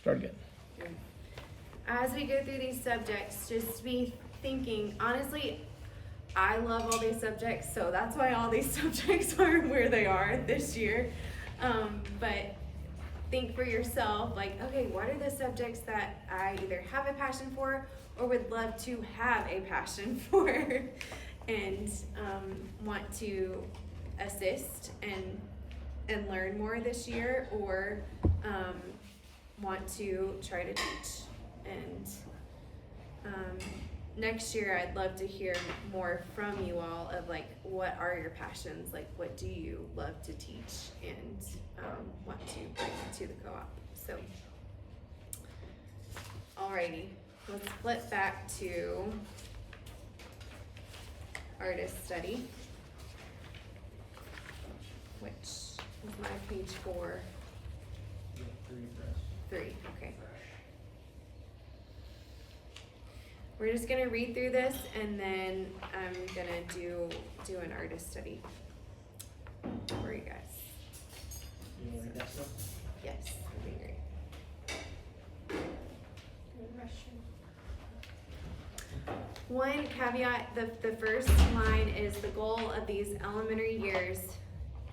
Start again. As we go through these subjects, just be thinking, honestly, I love all these subjects, so that's why all these subjects are where they are this year. But think for yourself, like, okay, what are the subjects that I either have a passion for or would love to have a passion for and want to assist and learn more this year, or want to try to teach. And next year I'd love to hear more from you all of like, what are your passions? Like, what do you love to teach and want to bring to the co-op? So, alrighty, let's flip back to artist study, which is my page 4. 3, okay. We're just gonna read through this and then I'm gonna do an artist study for you guys. You wanna read that stuff? Yes, that'd be great. One caveat, the first line is the goal of these elementary years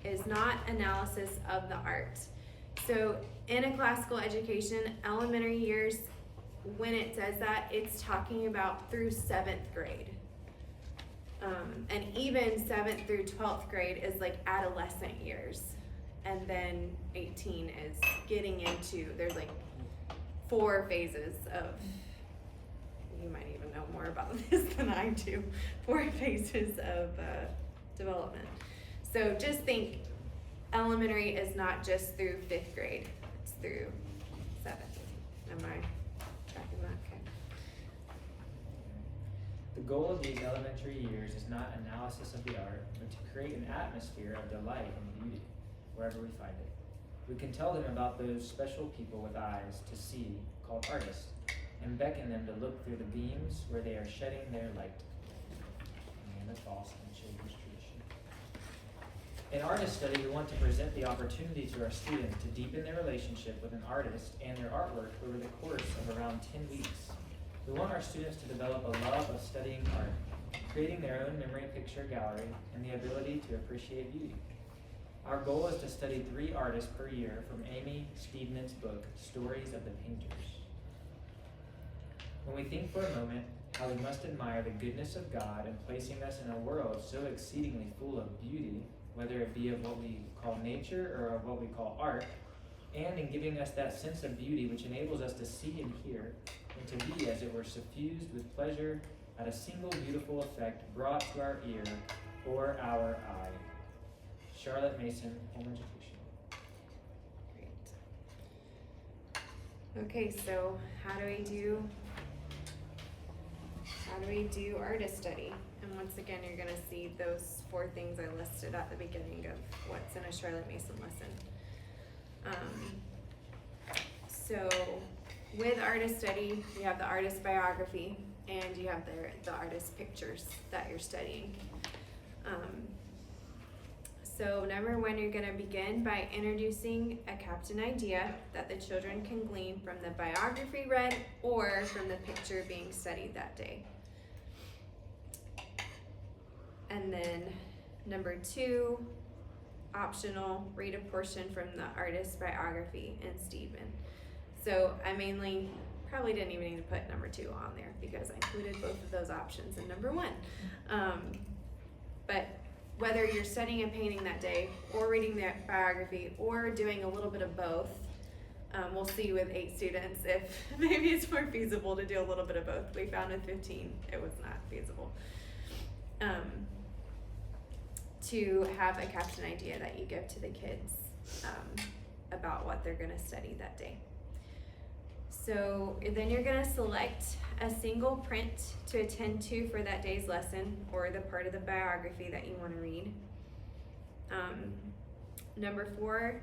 is not analysis of the art. So in a classical education, elementary years, when it says that, it's talking about through 7th grade. And even 7th through 12th grade is like adolescent years. And then 18 is getting into, there's like 4 phases of, you might even know more about this than I do, 4 phases of development. So just think, elementary is not just through 5th grade, it's through 7th. Am I tracking that? Okay. The goal of these elementary years is not analysis of the art, but to create an atmosphere of delight and beauty wherever we find it. We can tell them about those special people with eyes to see, called artists, and beckon them to look through the beams where they are shedding their light. And that's awesome, children's tradition. In artist study, we want to present the opportunity to our students to deepen their relationship with an artist and their artwork over the course of around 10 weeks. We want our students to develop a love of studying art, creating their own memory picture gallery, and the ability to appreciate beauty. Our goal is to study 3 artists per year from Amy Steedman's book, Stories of the Painters. When we think for a moment how we must admire the goodness of God in placing us in a world so exceedingly full of beauty, whether it be of what we call nature or of what we call art, and in giving us that sense of beauty which enables us to see and hear, and to be as it were suffused with pleasure at a single beautiful effect brought to our ear or our eye. Charlotte Mason, Home Education. Great. Okay, so how do we do artist study? And once again, you're gonna see those 4 things I listed at the beginning of what's in a Charlotte Mason lesson. So with artist study, you have the artist biography and you have the artist pictures that you're studying. So number 1, you're gonna begin by introducing a captain idea that the children can glean from the biography read or from the picture being studied that day. And then number 2, optional, read a portion from the artist's biography in Steedman. So I mainly probably didn't even need to put number 2 on there because I included both of those options in number 1. But whether you're studying a painting that day or reading the biography or doing a little bit of both, we'll see with 8 students if maybe it's more feasible to do a little bit of both. We found with 15 it was not feasible. To have a caption idea that you give to the kids about what they're gonna study that day. So then you're gonna select a single print to attend to for that day's lesson or the part of the biography that you wanna read. Number 4,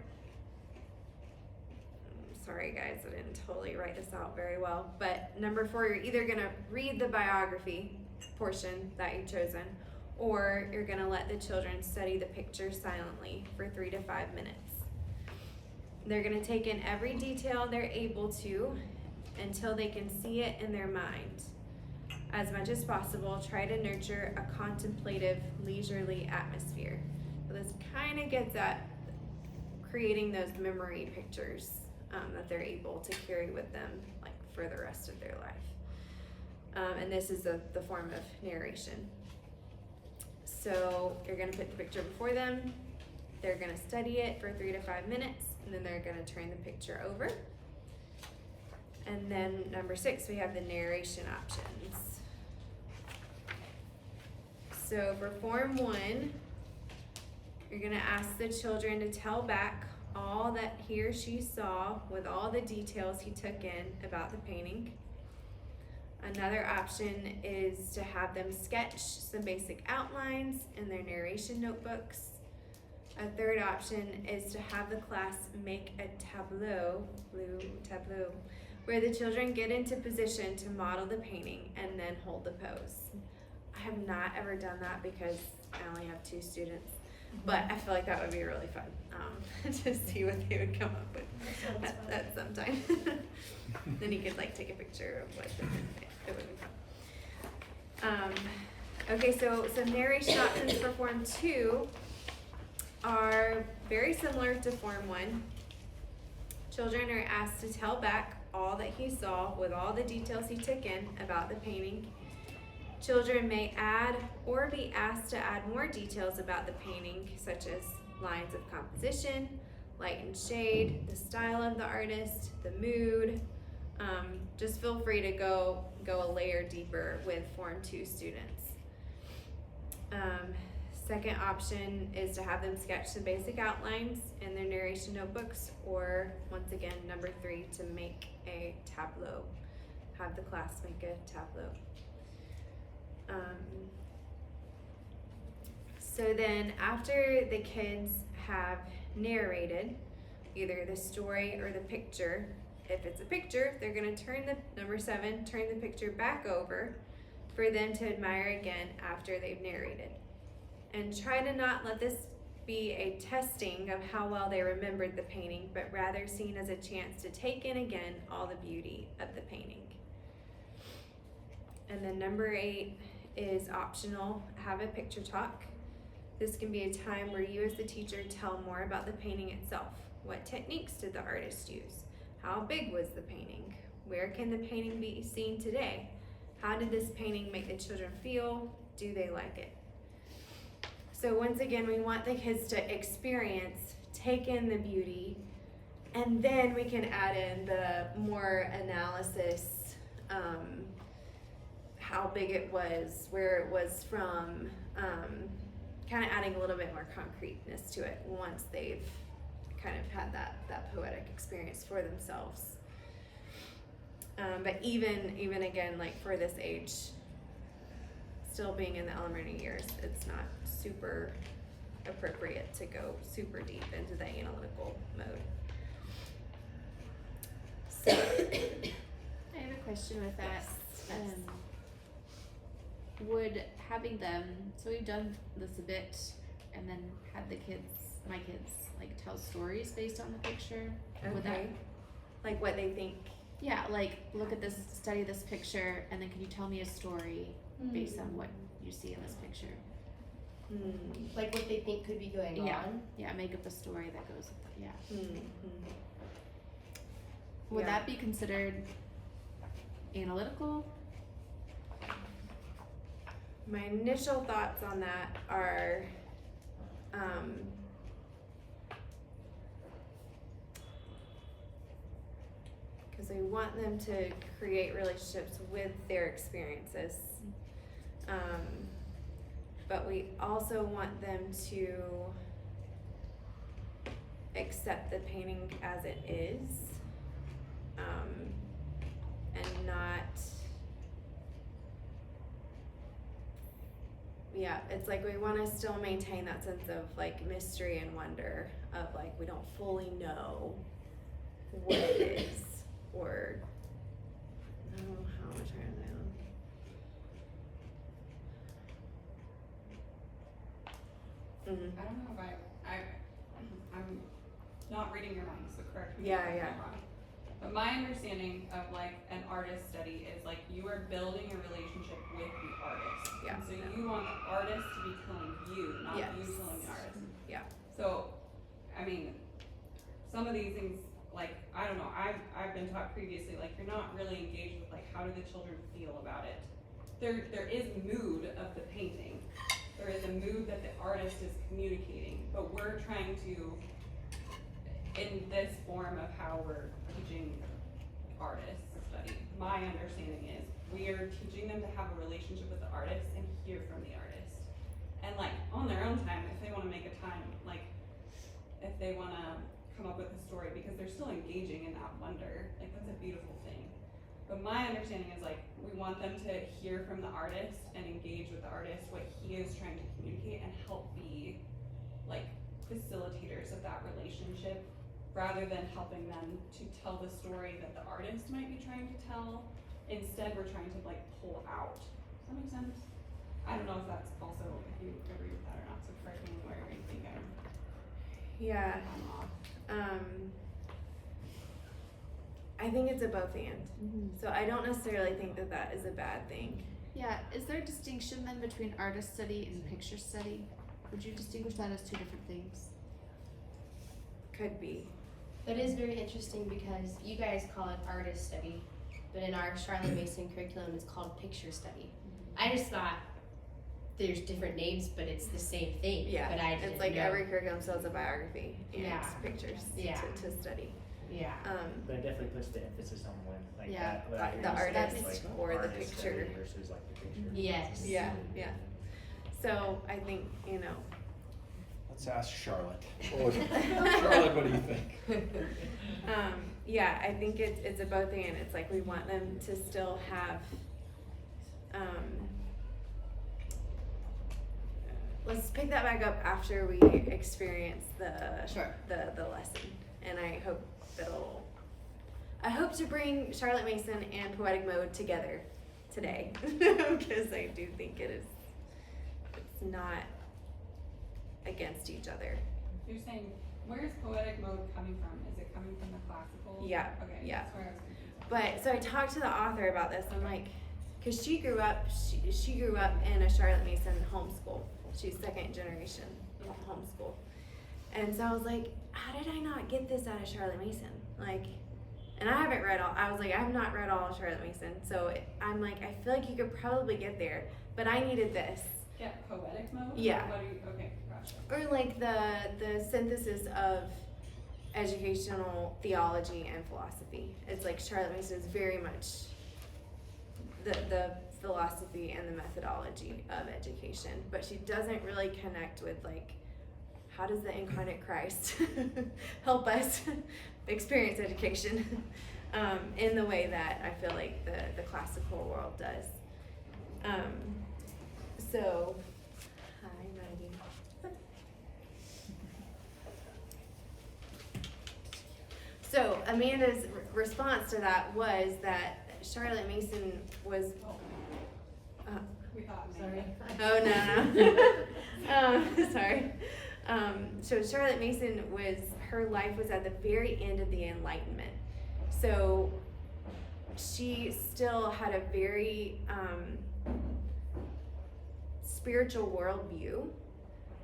sorry guys, I didn't totally write this out very well, but number 4, you're either gonna read the biography portion that you've chosen, or you're gonna let the children study the picture silently for 3 to 5 minutes. They're gonna take in every detail they're able to until they can see it in their mind. As much as possible, try to nurture a contemplative, leisurely atmosphere. So this kind of gets at creating those memory pictures that they're able to carry with them, like for the rest of their life. And this is the form of narration. So you're gonna put the picture before them. They're gonna study it for 3 to 5 minutes, and then they're gonna turn the picture over. And then number 6, we have the narration options. So for form 1, you're gonna ask the children to tell back all that he or she saw with all the details he took in about the painting. Another option is to have them sketch some basic outlines in their narration notebooks. A third option is to have the class make a tableau, where the children get into position to model the painting and then hold the pose. I have not ever done that because I only have 2 students, but I feel like that would be really fun to see what they would come up with at some time. Then you could like take a picture of what it would be fun. Okay, so some narration options for Form 2 are very similar to Form 1. Children are asked to tell back all that he saw with all the details he took in about the painting. Children may add or be asked to add more details about the painting, such as lines of composition, light and shade, the style of the artist, the mood. Just feel free to go a layer deeper with Form 2 students. Second option is to have them sketch some basic outlines in their narration notebooks, or once again, number 3, to make a tableau. Have the class make a tableau. So then after the kids have narrated either the story or the picture, if it's a picture, they're gonna turn number 7, turn the picture back over for them to admire again after they've narrated. And try to not let this be a testing of how well they remembered the painting, but rather seen as a chance to take in again all the beauty of the painting. And then number 8 is optional, have a picture talk. This can be a time where you as the teacher tell more about the painting itself. What techniques did the artist use? How big was the painting? Where can the painting be seen today? How did this painting make the children feel? Do they like it? So once again, we want the kids to experience, take in the beauty, and then we can add in the more analysis, how big it was, where it was from, kind of adding a little bit more concreteness to it once they've kind of had that poetic experience for themselves. But even again, like for this age, still being in the elementary years, it's not super appropriate to go super deep into the analytical mode. So I have a question with that. Yes. Would having them, so we've done this a bit, and then had my kids, like tell stories based on the picture. Would that, okay, like what they think. yeah, like look at this, study this picture, and then can you tell me a story based on what you see in this picture? Like what they think could be going on? Yeah, make up a story that goes with it, yeah. Would Yeah. that be considered analytical? My initial thoughts on that are, because we want them to create relationships with their experiences, but we also want them to accept the painting as it is, and not, yeah, it's like we want to still maintain that sense of like mystery and wonder of like we don't fully know what it is, or I don't know how much I I don't know if I'm not reading your minds, so correct me Yeah, if yeah. I'm wrong. But my understanding of like an artist study is like you are building a relationship with the artist. Yeah. And so you want the artist to be telling you, not Yes. you telling the artist. Yeah. So, I mean, some of these things, like, I don't know, I've been taught previously, like, you're not really engaged with, like, how do the children feel about it? There is mood of the painting. There is a mood that the artist is communicating, but we're trying to, in this form of how we're teaching artist study, my understanding is we are teaching them to have a relationship with the artist and hear from the artist. And like, on their own time, if they wanna make a time, like, if they wanna come up with a story, because they're still engaging in that wonder, like, that's a beautiful thing. But my understanding is like, we want them to hear from the artist and engage with the artist, what he is trying to communicate, and help be like facilitators of that relationship, rather than helping them to tell the story that the artist might be trying to tell. Instead, we're trying to like pull out. Does that make sense? I don't know if that's also, if you agree with that or not, so correct me where you think Yeah. I'm off. I think it's a both and. Mm-hmm. So I don't necessarily think that that is a bad thing. Yeah, is there a distinction then between artist study and picture study? Would you distinguish that as two different things? Could be. That is very interesting because you guys call it artist study, but in our Charlotte Mason curriculum, it's called picture study. I just thought there's different names, but it's the same thing. Yeah. But I didn't It's like know. every curriculum still has a biography and Yeah. pictures Yeah. to study. Yeah. But it definitely puts the emphasis on one, like Yeah. that. What I hear The you say artist is, like, or the artist picture. study versus like the picture. Yes. Yeah, yeah. So I think, you know, Let's ask Charlotte. Charlotte, what do you think? yeah, I think it's a both and. It's like we want them to still have, let's pick that back up after we experience the Sure. the lesson, and I hope to bring Charlotte Mason and Poetic Mode together today because I do think it's not against each other. You're saying, where's poetic mode coming from? Is it coming from the classical? Yeah, Okay, yeah. that's where I was confused. But so I talked to the author about this. I'm like, because she grew up in a Charlotte Mason homeschool. She's second generation homeschool, and so I was like, how did I not get this out of Charlotte Mason? Like, and I haven't read all. I was like, I've not read all of Charlotte Mason, so I'm like, I feel like you could probably get there, but I needed this. Yeah, poetic mode? Yeah. What do you, okay, gotcha. Or like the synthesis of educational theology and philosophy. It's like Charlotte Mason is very much the philosophy and the methodology of education, but she doesn't really connect with like, how does the incarnate Christ help us experience education in the way that I feel like the classical world does. So, hi Maggie. So Amanda's response to that was that Charlotte Mason was. We thought, Sorry. Oh no. Sorry. So Charlotte Mason her life was at the very end of the Enlightenment. So she still had a very spiritual worldview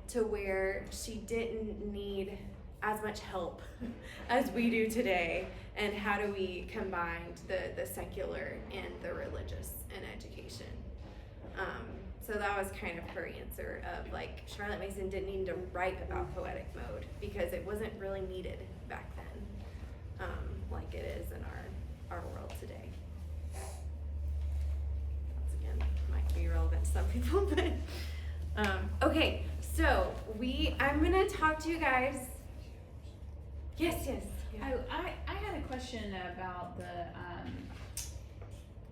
to where she didn't need as much help as we do today. And how do we combine the secular and the religious in education? So that was kind of her answer of like, Charlotte Mason didn't need to write about poetic mode because it wasn't really needed back then, like it is in our world today. Once again, might be relevant to some people, but okay, so I'm gonna talk to you guys. Yes. Yeah. I had a question about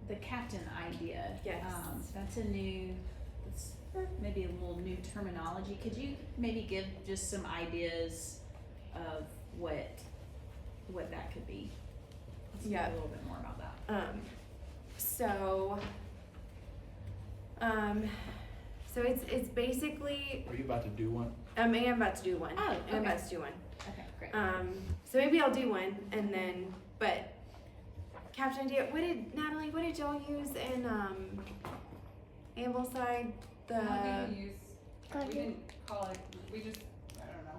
the captain idea. Yes. That's maybe a little new terminology. Could you maybe give just some ideas of what that could be? Let's Yeah. talk a little bit more about that. So it's basically Are you about to do one? I am about to do one. Oh, I'm okay. about to do one. Okay, great. Right. So maybe I'll do one and then, but Captain Idea, Natalie, what did y'all use in, Ambleside? We didn't call it, we just, I don't know.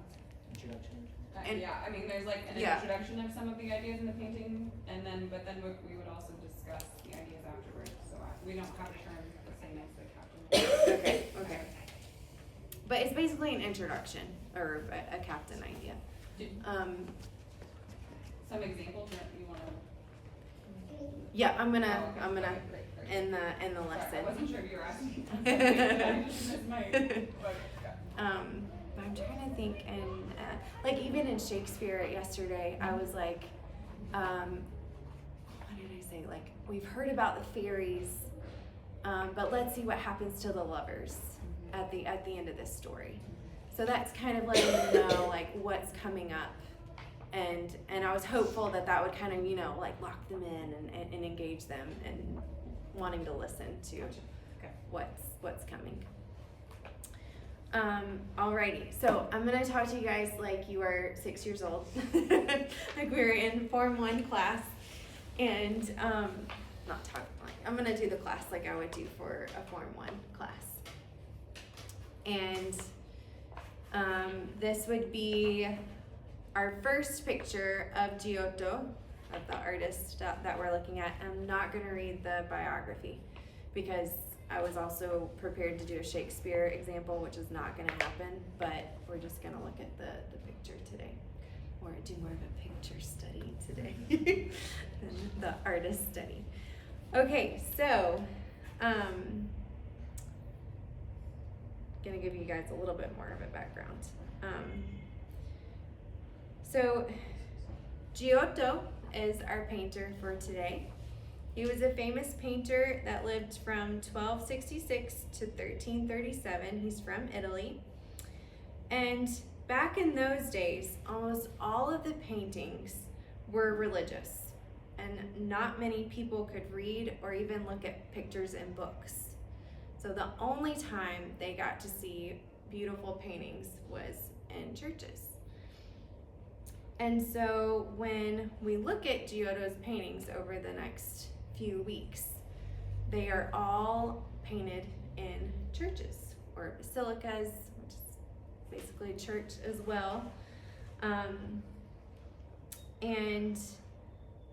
Introduction. And- Yeah, I mean, there's like an Yeah. introduction of some of the ideas in the painting, and then, but then we would also discuss the ideas afterwards, so we don't have a term the same as the captain. Okay. But it's basically an introduction, or a captain idea. Some examples that you wanna. Yeah, I'm Oh, gonna, okay. I'm gonna, Right. in the Sorry, lesson. I wasn't sure if you were asking. I just missed my, but, yeah. But I'm trying to think, and like even in Shakespeare yesterday, I was like, what did I say? Like, we've heard about the fairies, but let's see what happens to the lovers at the end of this story. So that's kind of letting you know like what's coming up, and I was hopeful that would kind of like lock them in and engage them and wanting to listen to what's coming. Alrighty, so I'm gonna talk to you guys like you are 6 years old, like we were in Form 1 class, and not talk like I'm gonna do the class like I would do for a Form 1 class, and this would be our first picture of Giotto, of the artist that we're looking at. I'm not gonna read the biography because I was also prepared to do a Shakespeare example, which is not gonna happen, but we're just gonna look at the picture today, or do more of a picture study today than the artist study. Okay, so, gonna give you guys a little bit more of a background. So, Giotto is our painter for today. He was a famous painter that lived from 1266 to 1337. He's from Italy. And back in those days, almost all of the paintings were religious, and not many people could read or even look at pictures in books. So the only time they got to see beautiful paintings was in churches. And so when we look at Giotto's paintings over the next few weeks, they are all painted in churches or basilicas, which is basically a church as well. And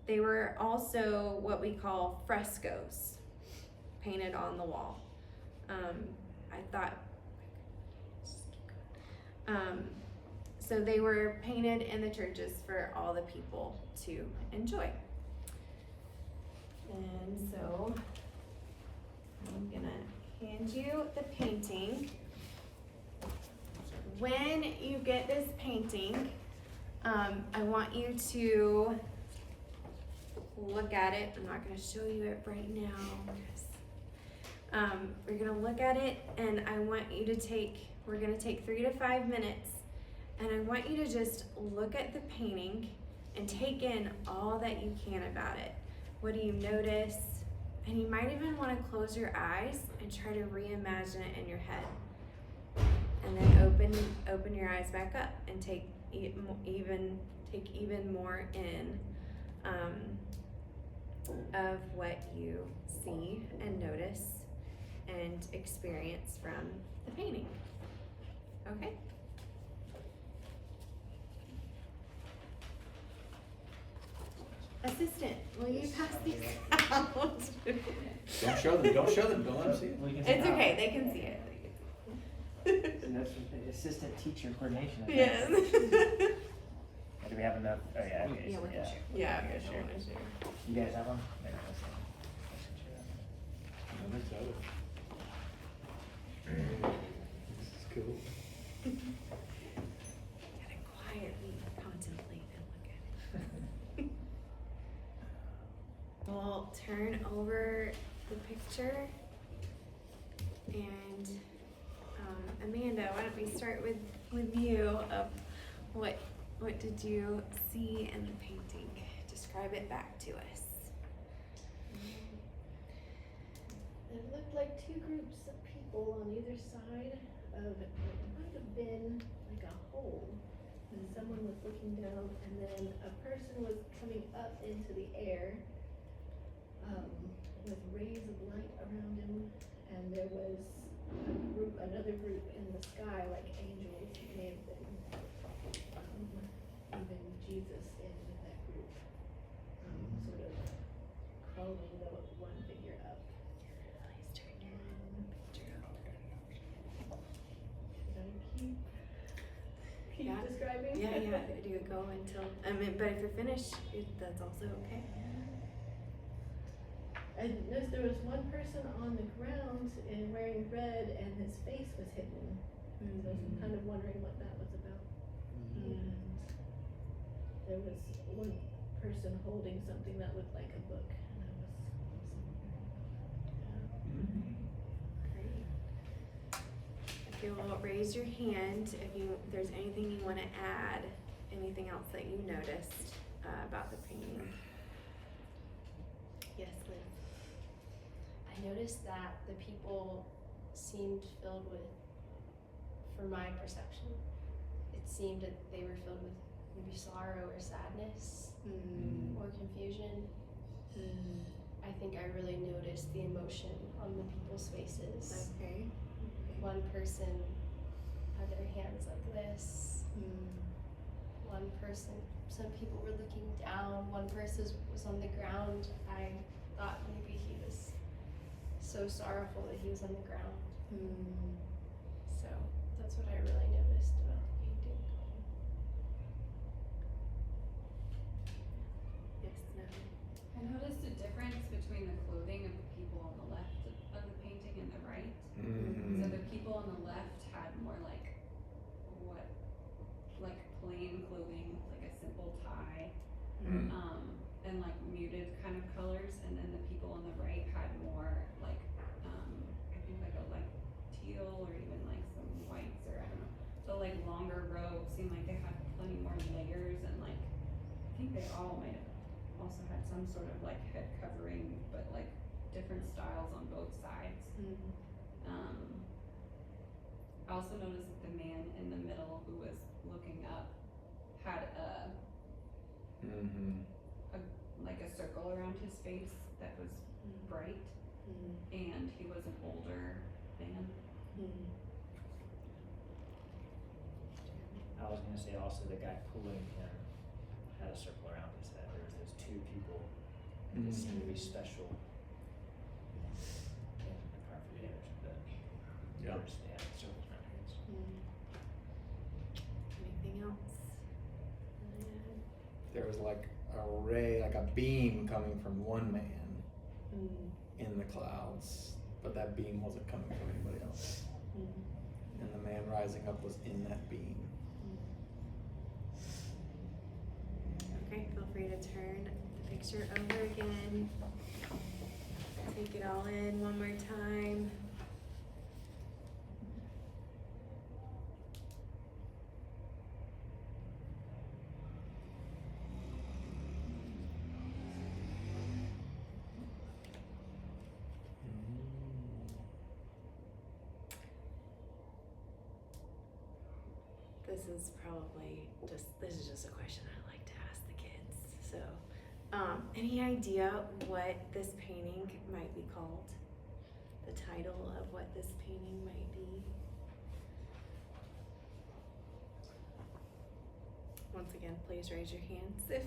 they were also what we call frescoes, painted on the wall. So they were painted in the churches for all the people to enjoy. And so I'm gonna hand you the painting. When you get this painting, I want you to look at it. I'm not gonna show you it right now. We're gonna look at it, and I want you to we're gonna take 3 to 5 minutes, and I want you to just look at the painting and take in all that you can about it. What do you notice? And you might even want to close your eyes and try to reimagine it in your head. And then open your eyes back up and take even more in of what you see and notice and experience from the painting. Okay? Assistant, will you pass these out? Don't show them, don't let them see it. We can It's see okay, they can see it. That's the assistant teacher coordination. I think. Yes. Do we have enough? Oh yeah. Okay. Yeah, we can share. Yeah, Okay, I sure. wanna share. You guys have one? Maybe that's it. I should share that. This is cool. Gotta quietly contemplate and look at it. We'll turn over the picture, and Amanda, why don't we start with you? Of what did you see in the painting? Describe it back to us. It looked like two groups of people on either side of what might have been like a hole Someone was looking down, and then a person was coming up into the air, with rays of light around him, and there was another group in the sky, like angels, may have been, even Jesus in that group, sort of crawling the one figure up. Should I keep Yeah. describing? Yeah, do you go until, but if you're finished, that's also okay. I noticed there was one person on the ground and wearing red, and his face was hidden. So I was kind of wondering what that was about. And there was one person holding something that looked like a book, and I was wondering about If you will raise your hand, if there's anything you want to add, anything else that you noticed about the painting. Yes, Liz. I noticed that the people seemed filled with, for my perception, it seemed that they were filled with maybe sorrow or sadness or confusion. I think I really noticed the emotion on the people's faces. Okay. One person had their hands like this. One person, some people were looking down. One person was on the ground. I thought maybe he was so sorrowful that he was on the ground. So that's what I really noticed about the painting. Yes, no. I noticed a difference between the clothing of the people on the left of the painting and the right. So the people on the left had more like plain clothing, like a simple tie, and like muted kind of colors, and then the people on the right had more like I think like a light teal or even like some whites or I don't know. So like longer robes seemed like they had plenty more layers, and like I think they all might have also had some sort of like head covering, but like different styles on both sides. I also noticed that the man in the middle who was looking up had like a circle around his face that was bright, and he was an older man. I was gonna say also the guy pulling him had a circle around his head. There was those two people that seemed to be special. I can't remember the image, but they had circles around their heads. Anything else? There was like a ray, like a beam coming from one man in the clouds, but that beam wasn't coming from anybody else. And the man rising up was in that beam. Okay, feel free to turn the picture over again. Take it all in one more time. This is just a question I like to ask the kids. So, any idea what this painting might be called? The title of what this painting might be? Once again, please raise your hands if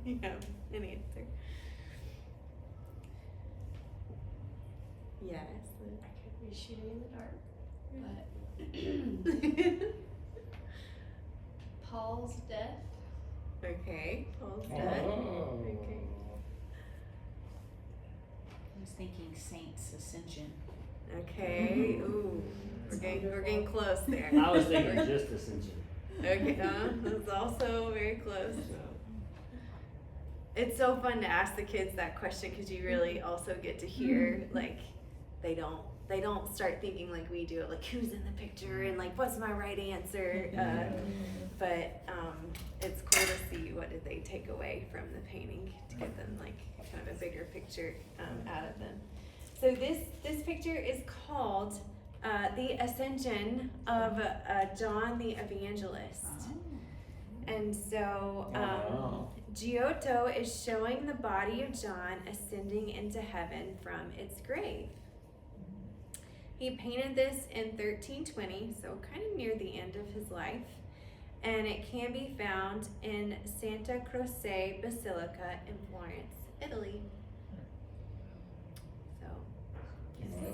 you have an answer. Yes. I could be shooting in the dark, but Paul's death. Okay, Paul's dead. Okay. I was thinking Saint's Ascension. Okay. Ooh, we're getting close there. I was thinking just Ascension. Okay, that's also very close. It's so fun to ask the kids that question because you really also get to hear like they don't start thinking like we do, like who's in the picture and like what's my right answer. But it's cool to see what did they take away from the painting to get them like kind of a bigger picture out of them. So this picture is called the Ascension of John the Evangelist. And so, Wow. Giotto is showing the body of John ascending into heaven from its grave. He painted this in 1320, so kind of near the end of his life, and it can be found in Santa Croce Basilica in Florence, Italy. So,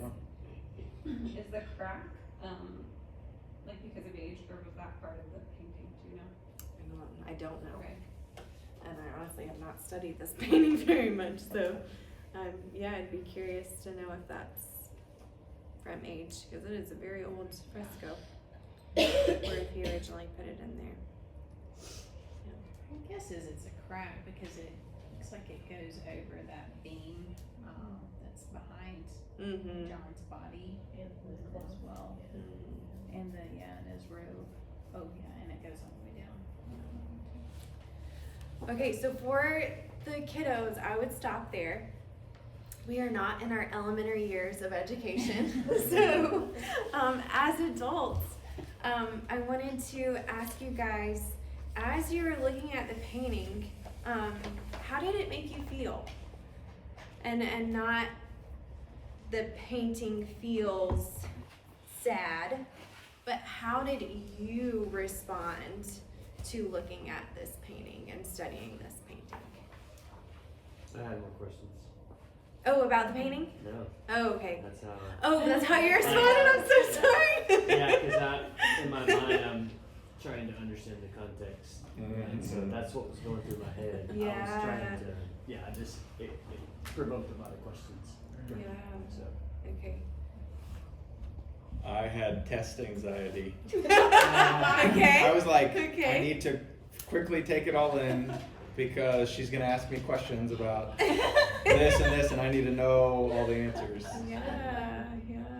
Wow. Is the crack, like because of age, or was that part of the painting, do you know? I don't know. Okay. And I honestly have not studied this painting very much, so yeah, I'd be curious to know if that's from age, because it is a very old fresco, or if he originally put it in there. My guess is it's a crack because it looks like it goes over that beam that's behind Mm-hmm. John's body And the as well. And and his robe. Oh yeah, and it goes all the way down. Okay, so for the kiddos, I would stop there. We are not in our elementary years of education. So, as adults, I wanted to ask you guys, as you were looking at the painting, how did it make you feel? And not the painting feels sad, but how did you respond to looking at this painting and studying this painting? I had more questions. Oh, about the painting? No, Oh, okay. that's how. Oh, that's how you responded? I'm so sorry. Yeah, because in my mind, I'm trying to understand the context. And so Mhm. that's what was going through my head. I Yeah. was trying to, it provoked a lot of questions. Yeah. So. Okay. I had test anxiety. Okay. I was like, Okay. I need to quickly take it all in because she's gonna ask me questions about this and this, and I need to know all the answers. Yeah,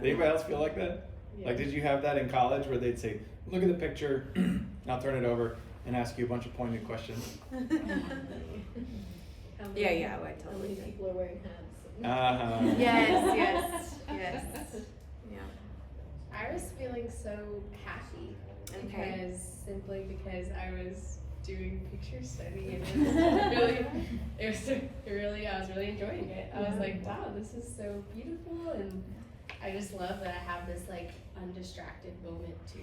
Did anybody else feel like that? Like, did you have that in college where they'd say, look at the picture, I'll turn it over and ask you a bunch of pointed questions? Yeah, yeah, I would How totally many do. people are wearing hats? Uh-huh. Yes. Yeah. I was feeling so happy Okay. simply because I was doing picture study and it was really I was really enjoying it. I was like, wow, this is so beautiful, and I just love that I have this like undistracted moment to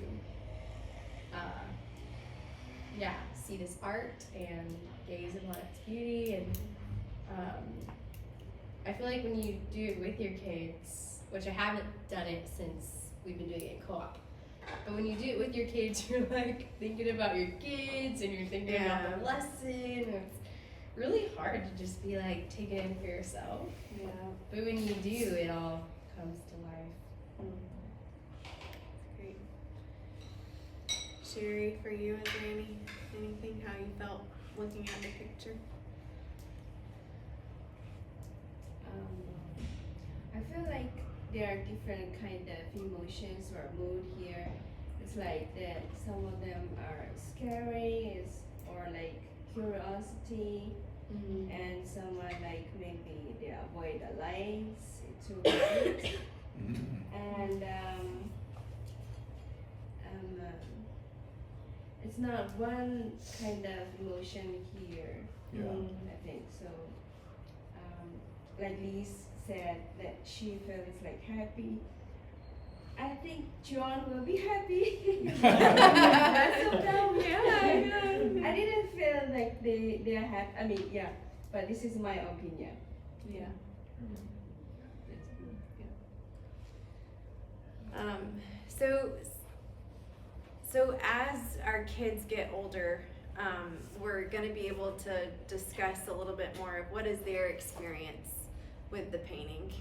see this art and gaze upon its beauty. And I feel like when you do it with your kids, which I haven't done it since we've been doing it in co-op, but when you do it with your kids, you're like thinking about your kids and you're thinking about the lesson, and it's really hard to just be like taking it in for yourself. Yeah. But when you do, it all comes to life. Great. Sherry, for you, is there anything how you felt looking at the picture? I feel like there are different kind of emotions or mood here. It's like that some of them are scary, or like curiosity, and some are like maybe they avoid the lights, it's too bright. And it's not one kind of emotion here. Yeah. I think so. Like Liz said that she feels like happy. I think John will be happy. That's so dumb. I didn't feel like they are happy. I mean, yeah, but this is my opinion. Yeah. So as our kids get older, we're going to be able to discuss a little bit more of what is their experience with the painting.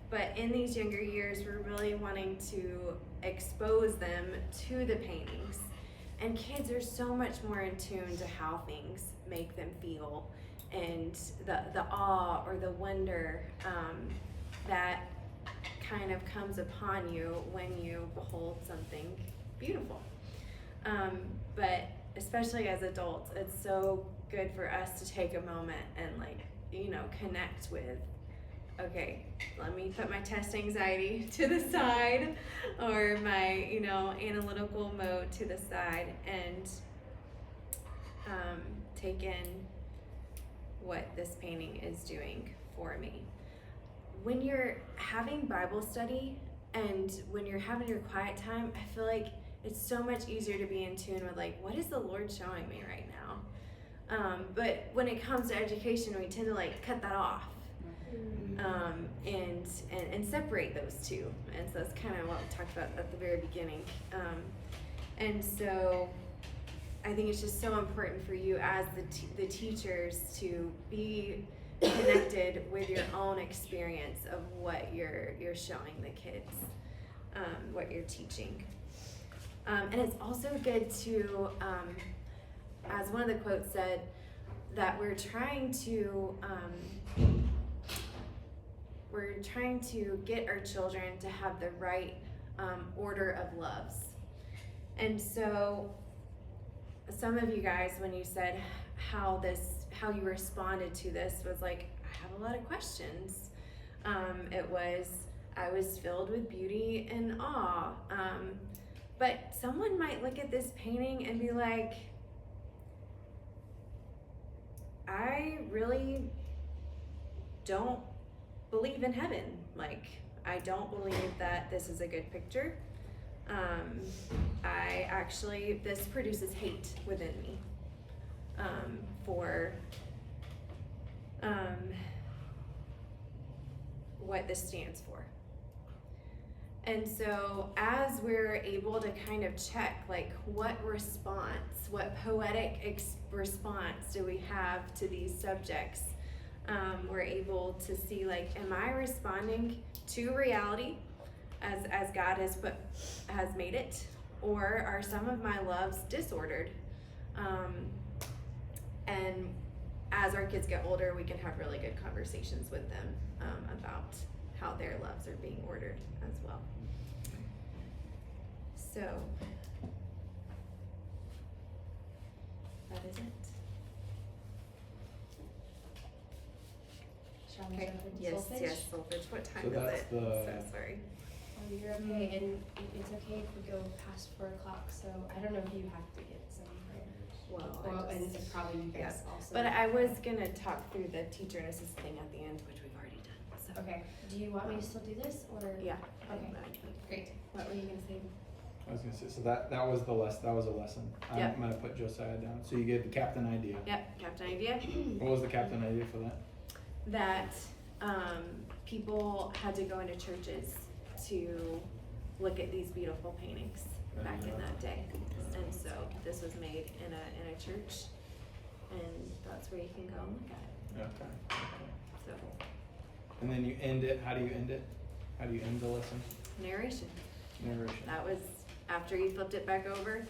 But in these younger years, we're really wanting to expose them to the paintings. And kids are so much more in tune to how things make them feel, and the awe or the wonder that kind of comes upon you when you behold something beautiful. But especially as adults, it's so good for us to take a moment and connect with, okay, let me put my test anxiety to the side, or my, analytical mode to the side, and take in what this painting is doing for me. When you're having Bible study and when you're having your quiet time, I feel like it's so much easier to be in tune with like, what is the Lord showing me right now? But when it comes to education, we tend to like cut that off and separate those two. And so that's kind of what we talked about at the very beginning. And so I think it's just so important for you as the teachers to be connected with your own experience of what you're showing the kids, what you're teaching. And it's also good to, as one of the quotes said, that we're trying to get our children to have the right order of loves. And so some of you guys, when you said how you responded to this was like, I have a lot of questions. I was filled with beauty and awe. But someone might look at this painting and be like, I really don't believe in heaven. Like, I don't believe that this is a good picture. This produces hate within me for what this stands for. And so as we're able to kind of check like what poetic response do we have to these subjects, we're able to see like, am I responding to reality as God has made it, or are some of my loves disordered? And as our kids get older, we can have really good conversations with them about how their loves are being ordered as well. So that is it. Shall we Okay. jump into Yes, solfege? yes, solfege. What time So is that's it? the- So sorry. Oh, you're okay, and it's okay if we go past 4 o'clock. So I don't know if you have to get some. Well, And probably you guys also. but I was gonna talk through the teacher and assistant thing at the end, which we've already done. So Okay. Do you want me to still do this or? yeah. Okay. Great. What were you gonna say? I was gonna say, so that was the that was a lesson. Yep. I'm gonna put Josiah down. So you gave the captain idea. Yep, captain idea. What was the captain idea for that? That people had to go into churches to look at these beautiful paintings back in that day, and so this was made in a church, and that's where you can go and look at it. Okay. So And then you end it. How do you end it? How do you end the lesson? narration. Narration. That was after you flipped it back over,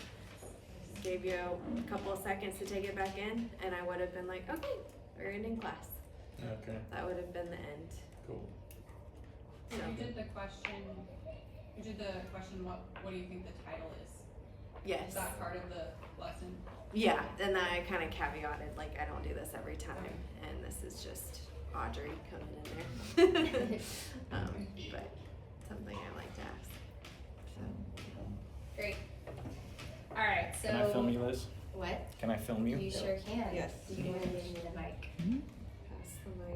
gave you a couple of seconds to take it back in, and I would have been like, okay, we're ending class. Okay. That would have been the end. Cool. So So you did the question, what do you think the title is? yes. Is that part of the lesson? Yeah, and then I kind of caveated, like, I don't do this every time, and this is just Audrey coming in there. But something I like to ask. So, Great. All right. So. Can I film you, Liz? What? Can I film you? You sure can. Yes. Do you want to give me the mic?